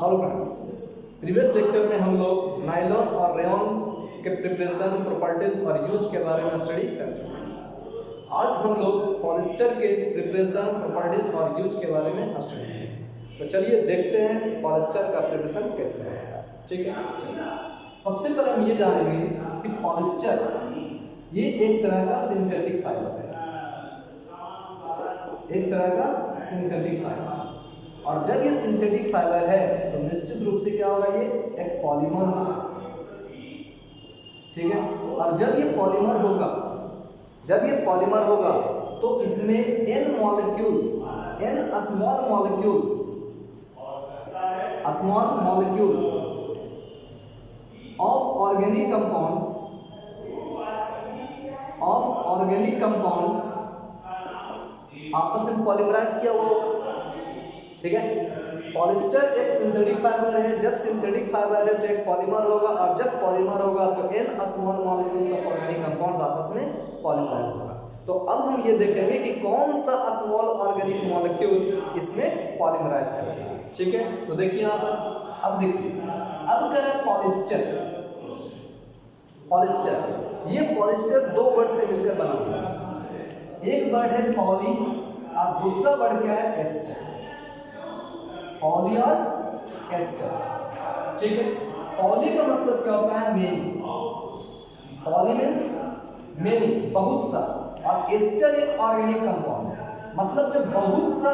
Hello friends, previous lecture में हम लोग नायलॉन और रेयॉन के प्रिपरेशन, प्रॉपर्टीज और यूज के बारे में स्टडी कर चुके हैं। आज हम लोग पॉलिस्टर के प्रिपरेशन, प्रॉपर्टीज और यूज के बारे में स्टडी करेंगे। तो चलिए देखते हैं पॉलिस्टर का प्रिपरेशन कैसे है। ठीक है, सबसे पहले हम ये जानेंगे कि पॉलिस्टर ये एक तरह का सिंथेटिक फाइबर है, एक तरह का सिंथेटिक फाइबर। और जब ये सिंथेटिक फाइबर है तो निश्चित रूप से क्या होगा, ये एक पॉलीमर होगा। ठीक है, और जब ये पॉलीमर होगा तो इसमें n molecules, n small molecules of organic compounds आपस में पॉलीमराइज किया हुआ होगा। ठीक है, पॉलिस्टर एक सिंथेटिक फाइबर है। जब सिंथेटिक फाइबर है तो एक पॉलीमर होगा, और जब पॉलीमर होगा तो n small molecules of organic compounds आपस में पॉलीमराइज होगा। तो अब हम ये देखेंगे कि कौन सा स्मॉल ऑर्गेनिक मॉलिक्यूल इसमें पॉलीमराइज करेगा। ठीक है, तो देखिए यहाँ पर, अब देखिए, अब करें पॉलिस्टर। ये पॉलिस्टर दो वर्ड से मिलकर बना हुआ है। एक वर्ड है पॉली और दूसरा वर्ड क्या है, एस्टर। पॉली और एस्टर। ठीक है, पॉली का मतलब क्या होता है, मेनी। पॉली मीन्स मेनी, बहुत सा, और एस्टर एक ऑर्गेनिक कंपाउंड है। मतलब जब बहुत सा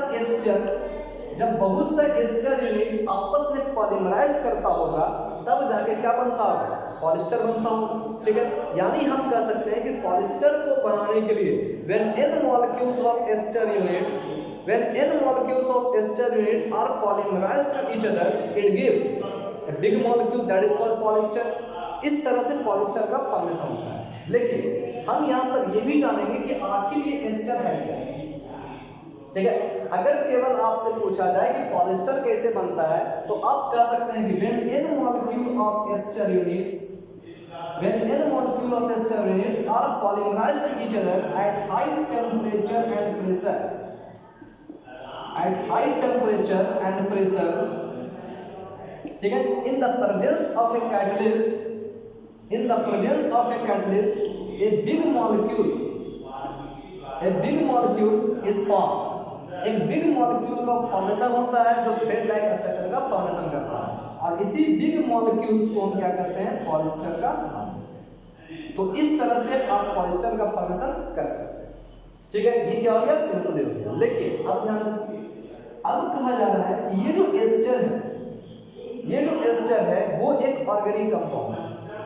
एस्टर यूनिट आपस में पॉलीमराइज करता होगा तब जाके क्या बनता होगा, पॉलिस्टर बनता होगा। ठीक है, यानी हम कह सकते हैं कि पॉलिस्टर को बनाने के लिए when n molecules of ester units are polymerized to each other, it give a big molecule that is called polyester। इस तरह से पॉलिस्टर का फॉर्मेशन होता है। लेकिन हम यहाँ पर ये भी जानेंगे कि आखिर ये एस्टर है क्या। ठीक है, अगर केवल आपसे पूछा जाए कि पॉलिस्टर कैसे बनता है तो आप कह सकते हैं कि when n molecule of ester units are polymerized to each other at high temperature and pressure, ठीक है, in the presence of a catalyst, a big molecule is formed। एक बिग मॉलिक्यूल का फॉर्मेशन होता है जो थ्रेड लाइक स्ट्रक्चर का formation करता है, और इसी बिग मॉलिक्यूल्स को हम क्या करते हैं, पॉलिस्टर का। तो इस तरह से आप पॉलिस्टर का फॉर्मेशन कर सकते हैं। ठीक है, ये क्या हो गया, सिंपल हो गया। लेकिन अब ध्यान दीजिए, अब कहा जा रहा है कि ये जो एस्टर है वो एक ऑर्गेनिक कंपाउंड है,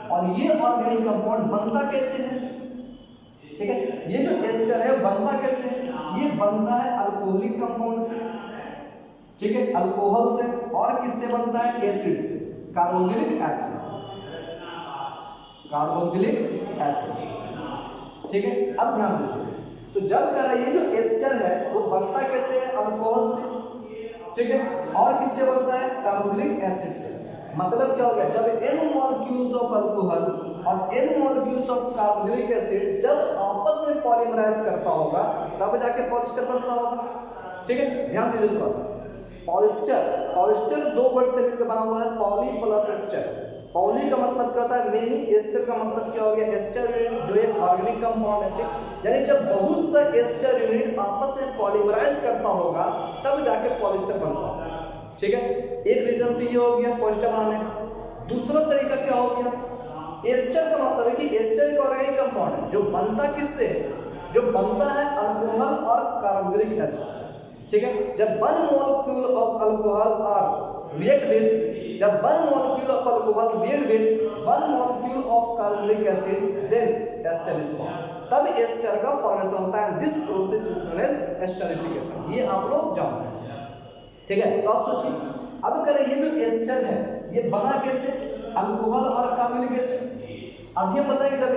और ये ऑर्गेनिक कंपाउंड बनता कैसे है। ठीक है, ये जो एस्टर है बनता कैसे है, ये बनता है अल्कोहलिक कंपाउंड से। ठीक है, अल्कोहल से, और किससे बनता है, एसिड से, कार्बोक्सिलिक एसिड। ठीक है, अब ध्यान दीजिए, तो जब कह रहा है ये जो एस्टर है वो बनता कैसे है, अल्कोहल से। ठीक है, और किससे बनता है, कार्बोक्सिलिक एसिड से। मतलब क्या हो गया, जब n मॉलिक्यूल्स ऑफ अल्कोहल और n molecules of carboxylic acid जब आपस में पॉलीमराइज करता होगा तब जाके पॉलिस्टर बनता होगा। ठीक है, ध्यान दीजिए थोड़ा सा। पॉलिस्टर दो वर्ड से मिलकर बना हुआ है, पॉली प्लस एस्टर। पॉली का मतलब क्या होता है, मेनी। एस्टर का मतलब क्या हो गया, एस्टर यूनिट जो एक ऑर्गेनिक कंपाउंड है। ठीक, यानी जब बहुत सा एस्टर यूनिट आपस में पॉलीमराइज करता होगा तब जाके पॉलिस्टर बनता होगा। ठीक है, एक रीजन तो ये हो गया पॉलिस्टर बनाने का। दूसरा तरीका क्या हो गया, एस्टर का मतलब है कि एस्टर एक ऑर्गेनिक कंपाउंड है जो बनता किससे, जो बनता है अल्कोहल और कार्बोक्सिलिक एसिड से। ठीक है, जब one molecule of alcohol react with one molecule of carboxylic acid, then ester is formed. तब एस्टर का फॉर्मेशन होता है। This process is known as esterification. ये आप लोग जानते हैं। ठीक है, तो आप सोचिए, अब करें ये जो एस्टर है ये बना कैसे, अल्कोहल और कार्बोक्सिलिक एसिड। अब ये पता है कि जब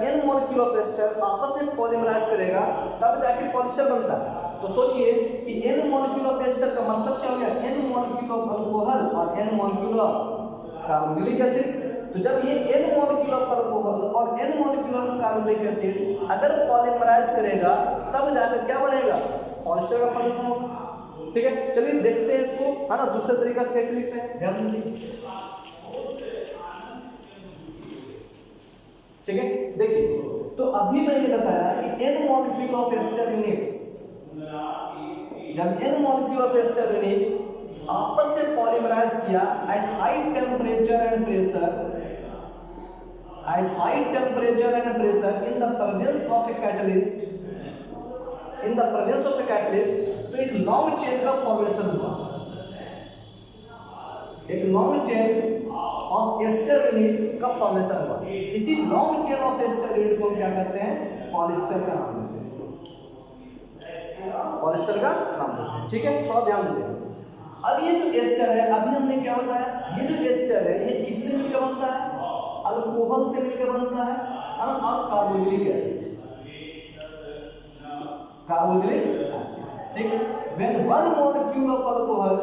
n मॉलिक्यूल ऑफ एस्टर आपस में पॉलीमराइज करेगा तब जाके पॉलिस्टर बनता है। तो सोचिए कि n मॉलिक्यूल ऑफ एस्टर का मतलब क्या हो गया, n मॉलिक्यूल ऑफ अल्कोहल और n molecule of carboxylic acid. तो जब ये n मॉलिक्यूल ऑफ अल्कोहल और n molecule of carboxylic acid अगर पॉलीमराइज करेगा तब जाकर क्या बनेगा, पॉलिस्टर का फॉर्मेशन होगा। ठीक है, चलिए देखते हैं इस इसको, है ना, दूसरे तरीके से कैसे लिखते हैं, ध्यान दीजिए। ठीक है, देखिए, तो अभी मैंने बताया कि n molecule of ester units, जब n molecule of ester unit आपस से पॉलीमराइज किया at high temperature and pressure, at high temperature and pressure in the presence of a catalyst, in the presence of a catalyst, तो एक long chain का formation हुआ, एक long chain of ester unit का formation हुआ। इसी long chain of ester unit को हम क्या करते हैं, पॉलिएस्टर का नाम देते हैं, पॉलिएस्टर का नाम देते हैं। ठीक है, थोड़ा ध्यान दीजिए। अब ये जो एस्टर है, अभी हमने क्या बताया, ये जो एस्टर है ये किससे मिलकर बनता है, अल्कोहल से मिलकर बनता है ना, और कार्बोक्सिलिक एसिड, कार्बोक्सिलिक एसिड। ठीक, when one molecule of alcohol,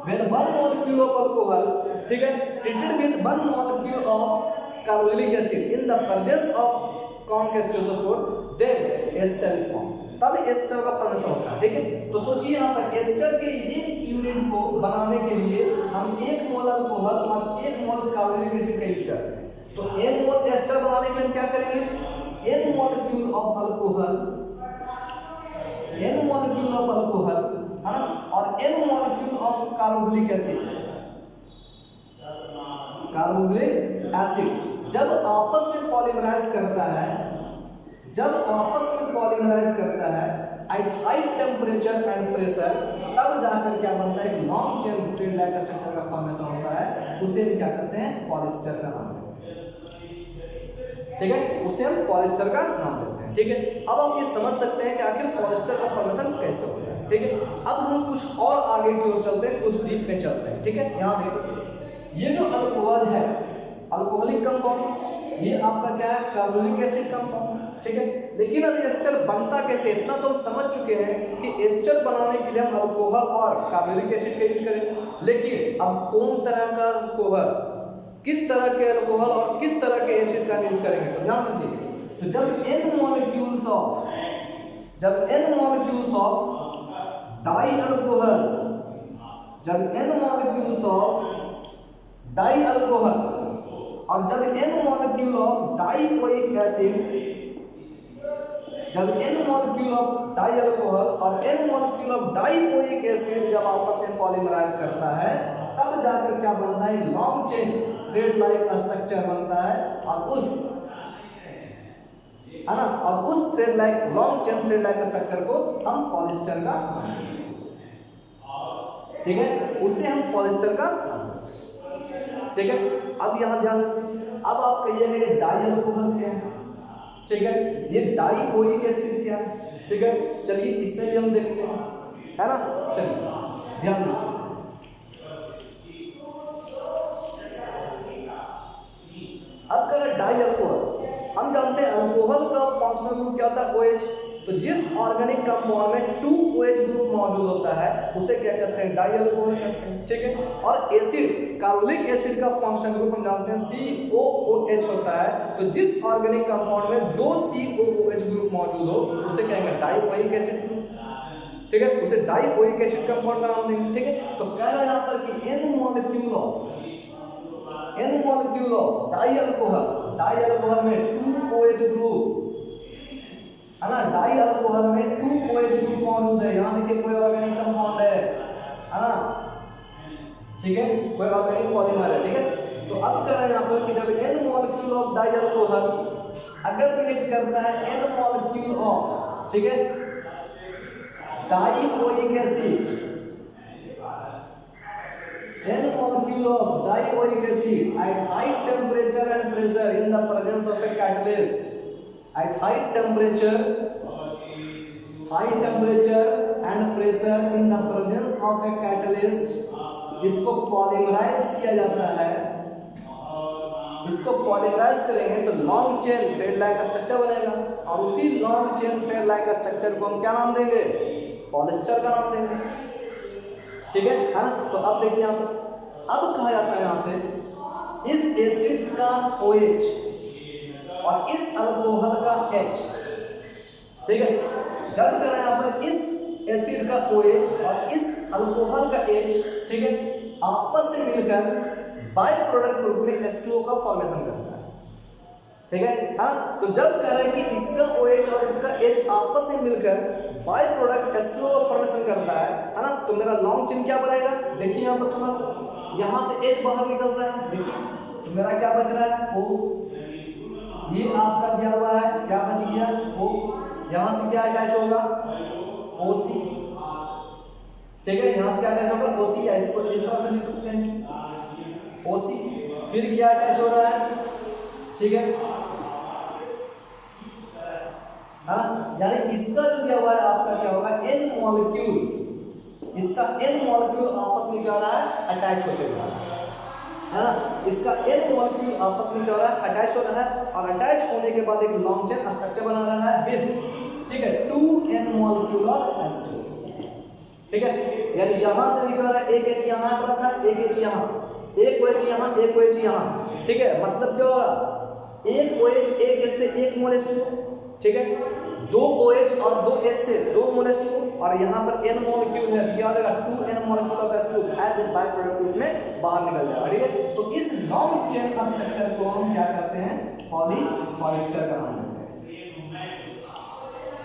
when one molecule of alcohol, ठीक है, treated with one molecule of carboxylic acid in the presence of H2SO4, then ester is formed, तब एस्टर का formation होता है। ठीक है, तो सोचिए यहाँ पर एस्टर के एक यूनिट को बनाने के लिए हम 1 मोल अल्कोहल और 1 मोल कार्बोक्सिलिक एसिड का यूज करते हैं। तो n मोल एस्टर बनाने के लिए हम क्या करेंगे, n molecule of alcohol, n molecule of alcohol, है ना, और n molecule of carboxylic acid, carboxylic acid जब आपस में पॉलीमराइज करता है, जब आपस में पॉलीमराइज करता है eight high temperature and pressure, तब जाकर क्या बनता है, long chain thread like structure का फॉर्मेशन होता है, उसे हम क्या करते हैं, पॉलिएस्टर का नाम देते हैं। ठीक है, उसे हम पॉलिएस्टर का नाम देते हैं। ठीक है, अब आप ये समझ सकते हैं कि आखिर पॉलिएस्टर का फॉर्मेशन कैसे होता है। ठीक है, अब हम कुछ और आगे की ओर चलते हैं, कुछ डीप में चलते हैं। ठीक है, यहाँ देखो, ये जो अल्कोहल है, अल्कोहलिक कंपाउंड, ये आपका क्या है, कार्बोक्सिलिक एसिड कंपाउंड। ठीक है, लेकिन अब एस्टर बनता कैसे, इतना तो हम समझ चुके हैं कि एस्टर बनाने के लिए हम अल्कोहल और कार्बोक्सिलिक एसिड का यूज करें, लेकिन अब कौन तरह का अल्कोहल, किस तरह के अल्कोहल और किस तरह के एसिड का यूज करेंगे, तो ध्यान दीजिए। तो जब n molecules of di alcohol, जब n molecules of di alcohol और जब n molecule of dioic acid, जब n molecule of di alcohol और n molecule of dioic acid जब आपस में पॉलीमराइज करता है, तब जाकर क्या बनता है, long chain thread like structure बनता है, और उस, है ना, और उस thread like, long chain thread like structure को हम पॉलिएस्टर का, ठीक है, उसे हम पॉलिएस्टर का, ठीक है। अब यहाँ ध्यान दीजिए, अब आप कहिए डाई अल्कोहल क्या है, ठीक है, ये डाइओइक एसिड क्या है, ठीक है, चलिए इसमें भी हम देखते हैं, है ना, चलिए ध्यान दीजिए। अब करें डाई अल्कोहल, हम जानते हैं अल्कोहल का फंक्शनल ग्रुप क्या होता है, OH। तो जिस ऑर्गेनिक कंपाउंड में 2 OH ग्रुप मौजूद होता है उसे क्या कहते हैं, डाई अल्कोहल कहते हैं। ठीक है, और एसिड, कार्बोक्सिलिक एसिड का फंक्शनल ग्रुप हम जानते हैं COOH होता है। तो जिस ऑर्गेनिक कंपाउंड में 2 COOH ग्रुप मौजूद हो उसे कहेंगे डाइओइक एसिड ग्रुप। ठीक है, उसे डाइओइक एसिड कंपाउंड का नाम देंगे। ठीक है, तो कह रहा है यहाँ पर कि n molecule of di alcohol में 2 OH ग्रुप, है ना, डाई अल्कोहल में 2 OH ग्रुप मौजूद है। यहाँ देखिए कोई ऑर्गेनिक कंपाउंड है ना, ठीक है, कोई ऑर्गेनिक पॉलीमर है। ठीक है, तो अब कर रहे हैं यहाँ पर कि जब n molecule of di alcohol अगर रिएक्ट करता है n मॉलिक्यूल ऑफ, ठीक है, dioic acid, n molecule of dioic acid at high temperature and pressure in the presence of a catalyst, at high temperature and pressure in the presence of a catalyst, इसको polymerase किया जाता है। इसको polymerase करेंगे तो long chain thread like structure बनेगा, और उसी long chain thread like structure को हम क्या नाम देंगे, पॉलिएस्टर का नाम देंगे। ठीक है ना, तो अब देखिए यहाँ पर, अब कहा जाता है यहाँ से इस एसिड का OH और इस अल्कोहल का H, ठीक है, जब करें यहाँ पर इस एसिड का OH और इस अल्कोहल का H, ठीक है, आपस से मिलकर बाय प्रोडक्ट के रूप में H2O का फॉर्मेशन करता है, ठीक है। हाँ, तो जब कह रहे हैं कि इसका OH और इसका H आपस में मिलकर बाय प्रोडक्ट H2O का फॉर्मेशन करता है ना, तो मेरा लॉन्ग चेन क्या बनेगा, देखिए यहाँ पर थोड़ा सा यहाँ से H बाहर निकल रहा है, देखिए तो मेरा क्या बच रहा है O, ये आपका दिया हुआ है क्या बच गया O, यहाँ से क्या अटैच होगा OC, ठीक है, यहाँ से क्या अटैच होगा OC, या इसको इस तरह से लिख सकते हैं OC, फिर क्या अटैच हो रहा है, ठीक है, यानी इसका जो दिया हुआ है आपका क्या होगा N मॉलिक्यूल, इसका N मॉलिक्यूल आपस में क्या हो रहा है अटैच होते हुए, है ना, इसका N मॉलिक्यूल आपस में क्या हो रहा है अटैच हो रहा है, और अटैच होने के बाद एक लॉन्ग चेन स्ट्रक्चर बना रहा है विद, ठीक है, 2N मॉलिक्यूल ऑफ H2O, ठीक है, यानी यहां से निकल रहा है एक H यहां पर था, एक H यहां, एक OH यहां, एक OH यहां, ठीक है, मतलब क्या होगा एक OH एक H से एक मोल H2O, ठीक है, दो OH और दो H से दो मोल H2O, और यहाँ पर N मॉलिक्यूल है, क्या हो जाएगा 2N molecule of H2O as a by product रूप में बाहर निकल जाएगा, ठीक है। तो इस लॉन्ग चेन स्ट्रक्चर को हम क्या करते हैं पॉलिएस्टर का नाम देते हैं,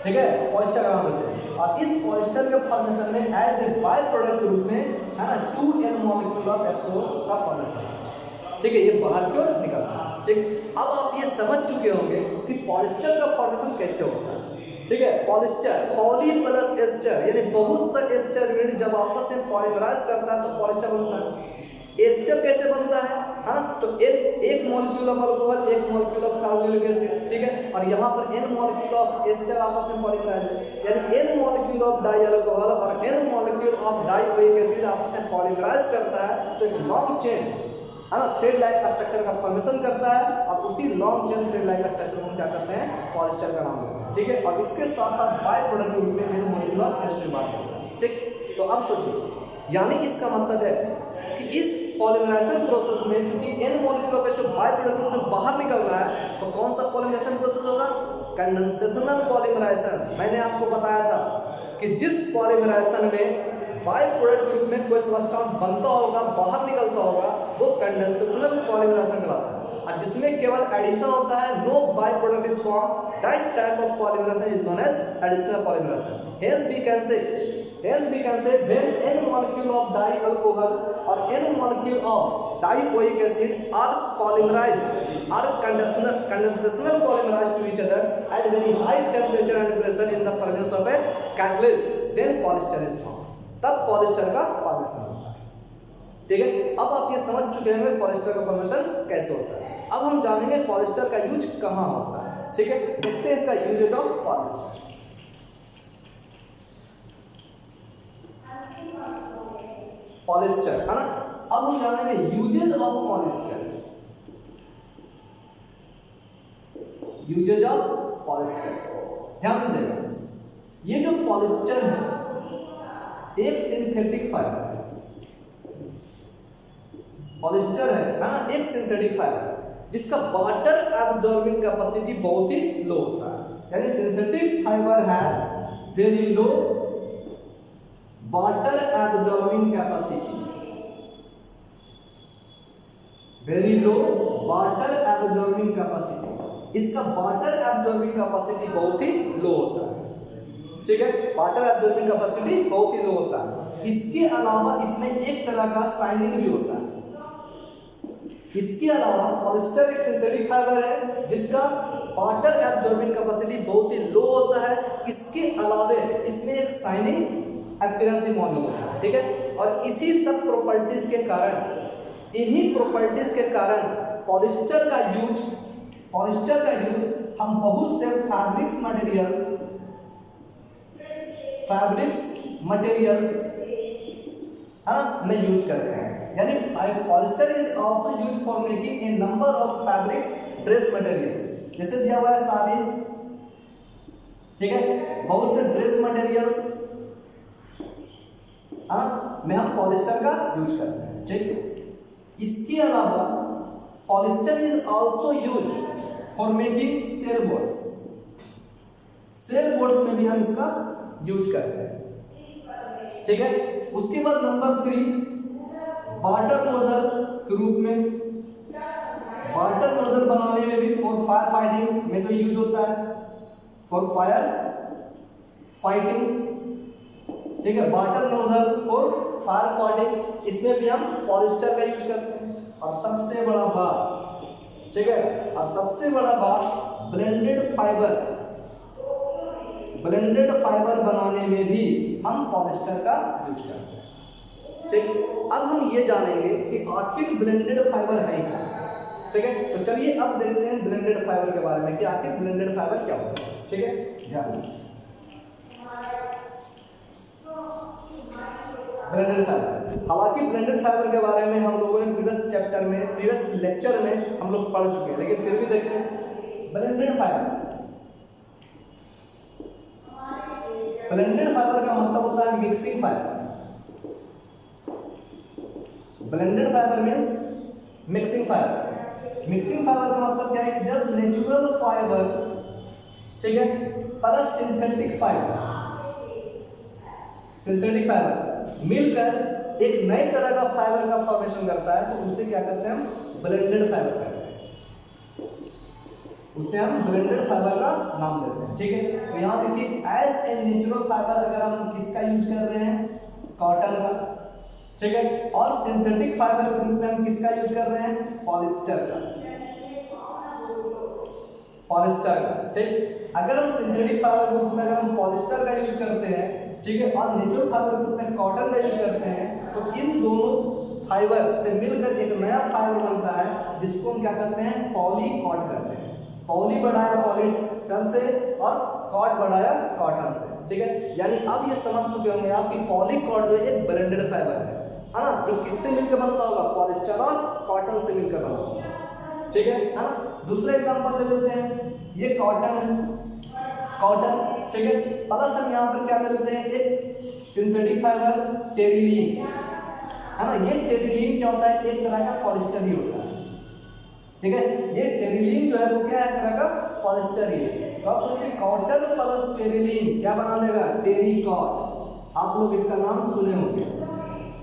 ठीक है, पॉलिएस्टर का नाम देते हैं, और इस पॉलिएस्टर के फॉर्मेशन में एज ए बाय प्रोडक्ट के रूप में है ना 2N मॉलिक्यूल ऑफ H2O का फॉर्मेशन है, ठीक है, ये बाहर की ओर निकलता है, ठीक। अब आप ये समझ चुके होंगे कि पॉलिएस्टर का फॉर्मेशन कैसे होता है, ठीक है। पॉलिएस्टर पॉली प्लस एस्टर यानी बहुत सा एस्टर यूनिट जब आपस में पॉलीमराइज करता है तो पॉलिएस्टर बनता है। एस्टर कैसे बनता है, हाँ, तो एक मॉलिक्यूल ऑफ अल्कोहल, एक मॉलिक्यूल ऑफ कार्बोनिलिक एसिड, ठीक है, और यहाँ पर N मॉलिक्यूल ऑफ एस्टर आपस में पॉलीमराइज है, यानी N molecule of di alcohol और N molecule of dioic acid आपस में पॉलीमराइज करता है, तो एक लॉन्ग चेन है ना थ्रेड लाइक स्ट्रक्चर का फॉर्मेशन करता है, और उसी long chain thread like structure को हम क्या करते हैं पॉलिएस्टर का नाम देते हैं, ठीक है, और इसके साथ साथ बाय प्रोडक्ट के रूप में N मॉलिक्यूल ऑफ H2O बात करता है, ठीक। तो अब सोचिए, यानी इसका मतलब है कि इस पॉलीमराइजेशन प्रोसेस में चूंकि N molecule of H2O bye product रूप में बाहर निकल रहा है, तो कौन सा पॉलीमराइजेशन प्रोसेस होगा कंडेंसेशनल पॉलीमराइजेशन। मैंने आपको बताया था कि जिस पॉलीमराइजेशन में बाय प्रोडक्ट के रूप में कोई सब्सटेंस बनता होगा बाहर निकलता होगा वो कंडेंसेशनल पॉलीमराइजेशन कहलाता है, और जिसमें केवल एडिशन होता है no by product is form, that type of polymerisation is known as additional polymerisation. Hence we can say when N molecule of di-alcohol or N molecule of dioic acid are polymerized or condensational polymerized to each other at very high temperature and pressure in the presence of a catalyst, then polyester is formed। तब polyester का formation होता है, ठीक है। अब आप ये समझ चुके हैं पॉलिएस्टर का फॉर्मेशन कैसे होता है। अब हम जानेंगे पॉलिएस्टर का यूज कहाँ होता है, ठीक है। देखते हैं इसका यूजेज ऑफ पॉलिएस्टर। पॉलिएस्टर है ना, अब हम जानेंगे uses of polyester. Uses of polyester ध्यान दीजिएगा, ये जो पॉलिएस्टर है एक सिंथेटिक फाइबर है, पॉलिएस्टर है ना, एक सिंथेटिक फाइबर जिसका वाटर एब्जॉर्बिंग कैपेसिटी बहुत ही लो होता है, यानी synthetic fibre has very low water absorbing capacity, very low water absorbing capacity, इसका वाटर एब्जॉर्बिंग कैपेसिटी बहुत ही लो होता है, ठीक है, वाटर एब्जॉर्बिंग कैपेसिटी बहुत ही लो होता है। इसके अलावा इसमें एक तरह का साइनिंग भी होता है। इसके अलावा पॉलिएस्टर एक सिंथेटिक फाइबर है जिसका वाटर एब्जॉर्बिंग कैपेसिटी बहुत ही लो होता है, इसके अलावा इसमें एक साइनिंग अपीयरेंस भी मौजूद होता है, ठीक है। और इसी सब प्रॉपर्टीज के कारण, इन्हीं प्रॉपर्टीज के कारण पॉलिएस्टर का यूज हम बहुत से फैब्रिक्स मटेरियल्स में यूज करते हैं, यानी polyester is also used for making a number of fabrics dress material, जैसे दिया हुआ है साड़ीज, ठीक है, बहुत से ड्रेस मटेरियल्स में हम पॉलिएस्टर का यूज करते हैं, ठीक। इसके अलावा polyester is also used for making sail boards में भी हम इसका यूज करते हैं, ठीक है। उसके बाद नंबर 3 वाटर नोजल के रूप में, वाटर नोजल बनाने में भी फॉर फायर फाइटिंग में तो यूज होता है, फॉर फायर फाइटिंग, ठीक है। Water nozzle for fire fighting, इसमें भी हम पॉलिस्टर का यूज करते हैं। और सबसे बड़ा बात, ठीक है, और सबसे बड़ा बात ब्लेंडेड फाइबर, ब्लेंडेड फाइबर बनाने में भी हम पॉलिस्टर का यूज करते हैं, ठीक। अब हम ये जानेंगे कि आखिर ब्लेंडेड फाइबर है क्या, ठीक है। तो चलिए अब देखते हैं ब्लेंडेड फाइबर के बारे में कि आखिर ब्लेंडेड फाइबर क्या होता है, ठीक है। ध्यान दीजिए ब्लेंडेड फाइबर। हालांकि ब्लेंडेड फाइबर के बारे में हम लोगों ने प्रीवियस चैप्टर में, प्रीवियस लेक्चर में हम लोग पढ़ चुके हैं, लेकिन फिर भी देखते हैं ब्लेंडेड फाइबर। ब्लेंडेड फाइबर का मतलब होता है mixing fibre. Blended fibre means mixing fibre. Mixing fibre का मतलब क्या है कि जब नेचुरल फाइबर, ठीक है, plus synthetic fibre, synthetic fibre मिलकर एक नई तरह का फाइबर का फॉर्मेशन करता है, तो उसे क्या कहते हैं हम ब्लेंडेड फाइबर कहते हैं, उसे हम ब्लेंडेड फाइबर का नाम देते हैं, ठीक है। तो यहाँ देखिए एज ए नेचुरल फाइबर अगर हम किसका यूज कर रहे हैं, कॉटन का, ठीक है। और सिंथेटिक फाइबर के रूप में हम किसका यूज कर रहे हैं, पॉलिस्टर का, पॉलिस्टर का, ठीक। अगर हम सिंथेटिक फाइबर के रूप में अगर हम पॉलिस्टर का यूज करते हैं, ठीक है, और नेचुरल फाइबर के रूप में कॉटन का यूज करते हैं, तो इन दोनों फाइबर से मिलकर एक नया फाइबर बनता है जिसको हम क्या करते हैं, पॉलीकॉट करते हैं। पॉली बढ़ाया पॉलिस्टर से और कॉट बढ़ाया कॉटन से, ठीक है। यानी अब ये समझ चुके होंगे आप कि पॉलीकॉट जो एक ब्लेंडेड फाइबर है ना, जो किससे मिलकर बनता होगा, पॉलिस्टर और कॉटन से मिलकर बनता होगा, ठीक है ना। दूसरा एग्जांपल ले लेते हैं, ये कॉटन है, कॉटन, ठीक है। प्लस हम यहाँ पर क्या ले लेते हैं, एक सिंथेटिक फाइबर टेरिलीन, है ना। ये टेरिलीन क्या होता है, एक तरह का पॉलिस्टर ही होता है, ठीक है। ये टेरिलीन जो है वो क्या है, एक तरह का पॉलिस्टर ही है। तो आप सोचिए कॉटन प्लस टेरिलीन क्या बना देगा, टेरिकॉट। आप लोग इसका नाम सुने होंगे,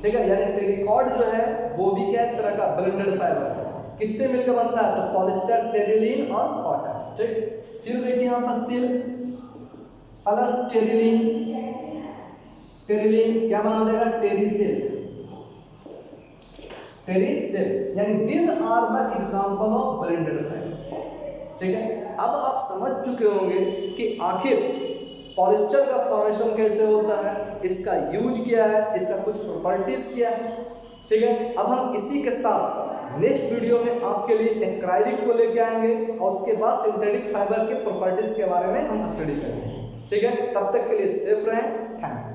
ठीक है। यानी टेरिकॉट जो है वो भी क्या एक तरह का ब्लेंडेड फाइबर है, किससे मिलकर बनता है, तो पॉलिस्टर, टेरिलीन और कॉटन, ठीक। फिर देखिए यहाँ पर सिल्क प्लस टेरिलीन, टेरिलीन क्या बना देगा, टेरिसिल, टेरिसिल। यानी this are the example of blended fibre, ठीक है। अब आप समझ चुके होंगे कि आखिर पॉलिस्टर का फॉर्मेशन कैसे होता है, इसका यूज क्या है, इसका कुछ प्रॉपर्टीज क्या है, ठीक है। अब हम इसी के साथ नेक्स्ट वीडियो में आपके लिए एक्राइलिक को लेके आएंगे और उसके बाद सिंथेटिक फाइबर के प्रॉपर्टीज के बारे में हम स्टडी करेंगे, ठीक है। तब तक के लिए सेफ रहें, थैंक यू।